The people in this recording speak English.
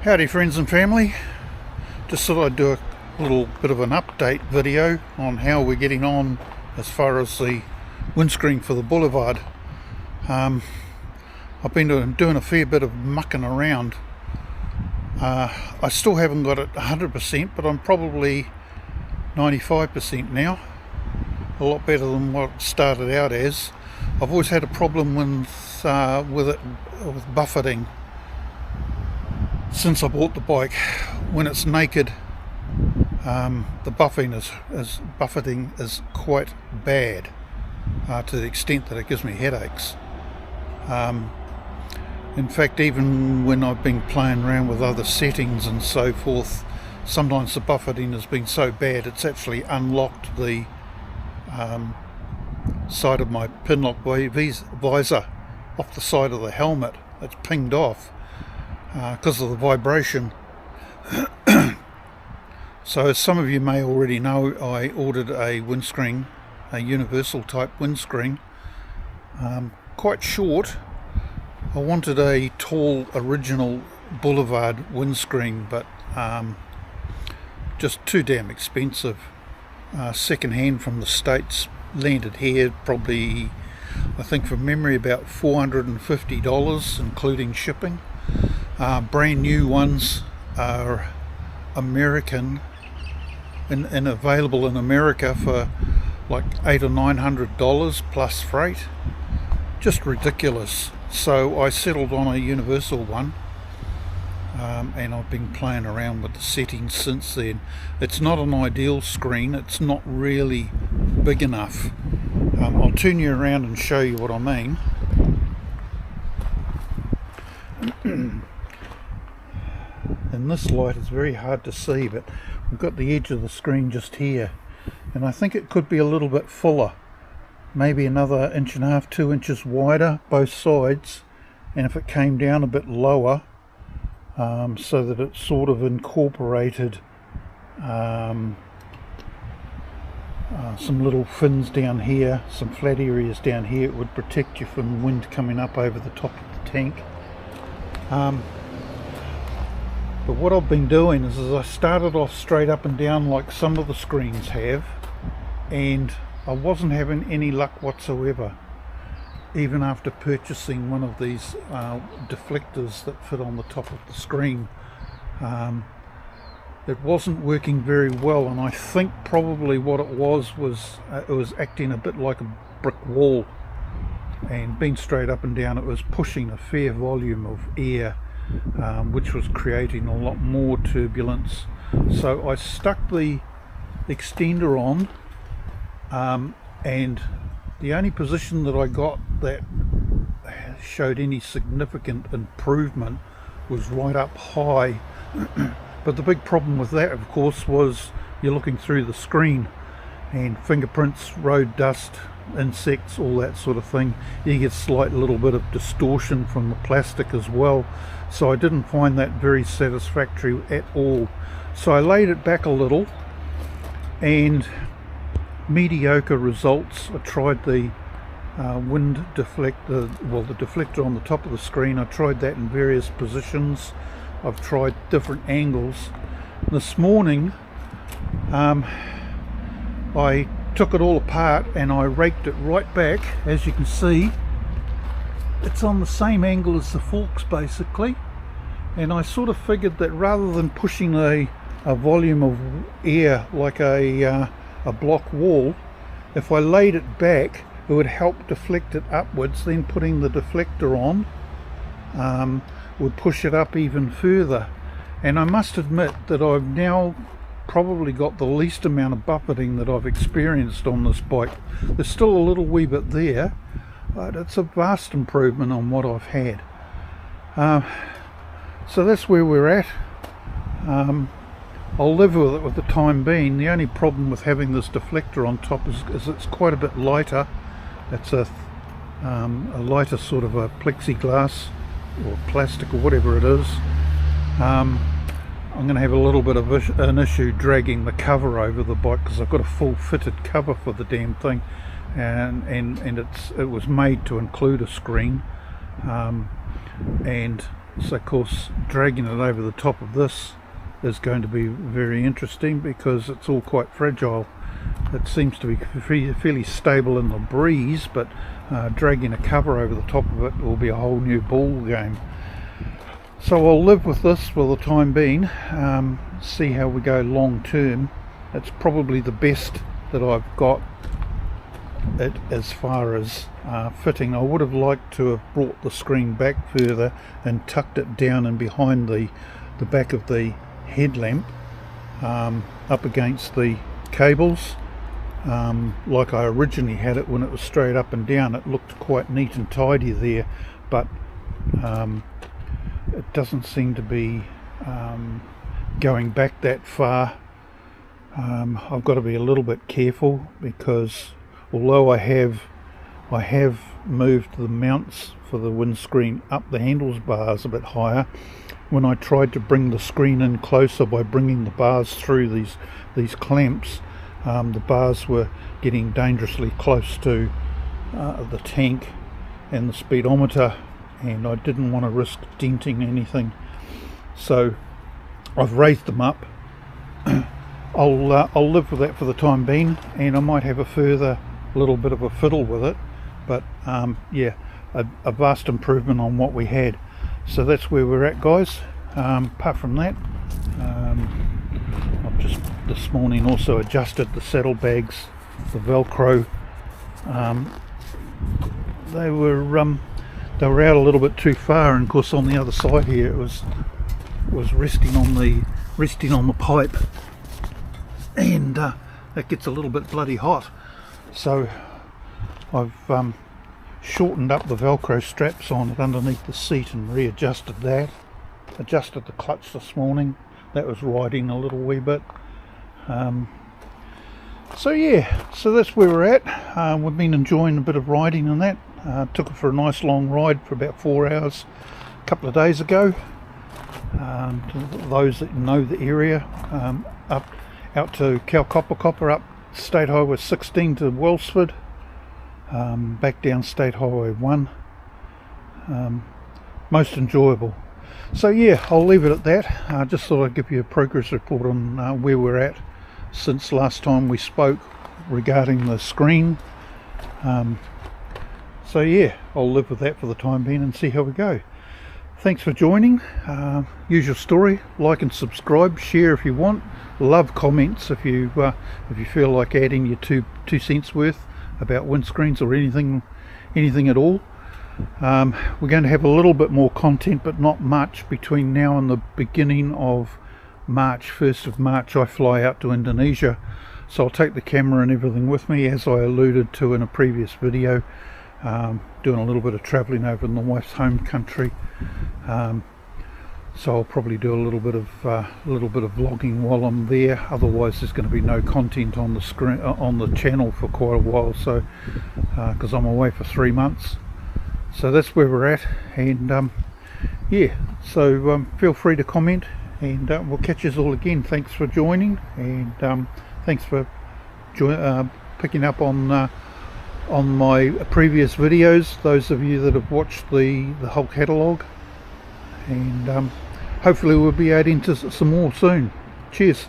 Howdy friends and family, just thought I'd do a little bit of an update video on how we're getting on as far as the windscreen for the Boulevard. I've been doing a fair bit of mucking around. I still haven't got it 100%, but I'm probably 95% now, a lot better than what it started out as. I've always had a problem with buffeting since I bought the bike. When it's naked, the buffeting is quite bad, to the extent that it gives me headaches. In fact, even when I've been playing around with other settings and so forth, sometimes the buffeting has been so bad it's actually unlocked the side of my pinlock visor off the side of the helmet. It's pinged off because of the vibration. So as some of you may already know, I ordered a windscreen, a universal type windscreen, quite short. I wanted a tall original Boulevard windscreen, but just too damn expensive. Second hand from the States, landed here probably, I think from memory, about $450 including shipping. Brand new ones are American and available in America for like $800 or $900 plus freight. Just ridiculous. So I settled on a universal one, and I've been playing around with the settings since then. It's not an ideal screen, it's not really big enough. I'll turn you around and show you what I mean. In this light it's very hard to see, but we've got the edge of the screen just here, and I think it could be a little bit fuller, maybe another 1.5 inches, 2 inches wider both sides, and if it came down a bit lower, so that it sort of incorporated some little fins down here, some flat areas down here, it would protect you from wind coming up over the top of the tank. But what I've been doing is I started off straight up and down like some of the screens have, and I wasn't having any luck whatsoever, even after purchasing one of these deflectors that fit on the top of the screen. It wasn't working very well, and I think probably what it was it was acting a bit like a brick wall, and being straight up and down it was pushing a fair volume of air, which was creating a lot more turbulence. So I stuck the extender on, and the only position that I got that showed any significant improvement was right up high. But the big problem with that, of course, was you're looking through the screen, and fingerprints, road dust, insects, all that sort of thing. You get a slight little bit of distortion from the plastic as well, so I didn't find that very satisfactory at all. So I laid it back a little, and mediocre results. I tried the wind deflector, well, the deflector on the top of the screen. I tried that in various positions. I've tried different angles. This morning I took it all apart and I raked it right back. As you can see, it's on the same angle as the forks basically, and I sort of figured that rather than pushing a volume of air like a block wall, if I laid it back it would help deflect it upwards. Then putting the deflector on would push it up even further. And I must admit that I've now probably got the least amount of buffeting that I've experienced on this bike. There's still a little wee bit there, but it's a vast improvement on what I've had. So that's where we're at. I'll live with it with the time being. The only problem with having this deflector on top is it's quite a bit lighter. It's a lighter sort of a plexiglass or plastic or whatever it is. I'm going to have a little bit of an issue dragging the cover over the bike, because I've got a full fitted cover for the damn thing, and it was made to include a screen, and So of course dragging it over the top of this is going to be very interesting because it's all quite fragile. It seems to be fairly stable in the breeze, but dragging a cover over the top of it will be a whole new ball game. So I'll live with this for the time being, see how we go long term. It's probably the best that I've got it as far as fitting. I would have liked to have brought the screen back further and tucked it down and behind the back of the headlamp, up against the cables, like I originally had it when it was straight up and down. It looked quite neat and tidy there, but it doesn't seem to be going back that far. I've got to be a little bit careful because although I have moved the mounts for the windscreen up the handlebars a bit higher, when I tried to bring the screen in closer by bringing the bars through these clamps, the bars were getting dangerously close to the tank and the speedometer, and I didn't want to risk denting anything, so I've raised them up. I'll live with that for the time being, and I might have a further little bit of a fiddle with it, but yeah, a vast improvement on what we had. So that's where we're at, guys. Apart from that, I've just this morning also adjusted the saddlebags, the Velcro. They were out a little bit too far, and of course on the other side here it was resting on the pipe, and it gets a little bit bloody hot. So I've shortened up the Velcro straps on it underneath the seat and readjusted that. Adjusted the clutch this morning. That was riding a little wee bit. So yeah, so that's where we're at. We've been enjoying a bit of riding and that. Took it for a nice long ride for about 4 hours a couple of days ago. To those that know the area, up out to Copper, up State Highway 16 to Wellsford, back down State Highway 1. Most enjoyable. So yeah, I'll leave it at that. I just thought I'd give you a progress report on where we're at since last time we spoke regarding the screen. So yeah, I'll live with that for the time being and see how we go. Thanks for joining. Usual story, like and subscribe, share if you want, love comments if you feel like adding your two cents worth about windscreens or anything at all. We're going to have a little bit more content, but not much, between now and the beginning of March. 1st of March I fly out to Indonesia, so I'll take the camera and everything with me, as I alluded to in a previous video. Doing a little bit of travelling over in the wife's home country, so I'll probably do a little bit of vlogging while I'm there. Otherwise there's going to be no content on the screen on the channel for quite a while, so because I'm away for 3 months. So that's where we're at, and yeah, so feel free to comment, and we'll catch us all again. Thanks for joining, and thanks for picking up on my previous videos, those of you that have watched the whole catalogue, and hopefully we'll be adding to some more soon. Cheers.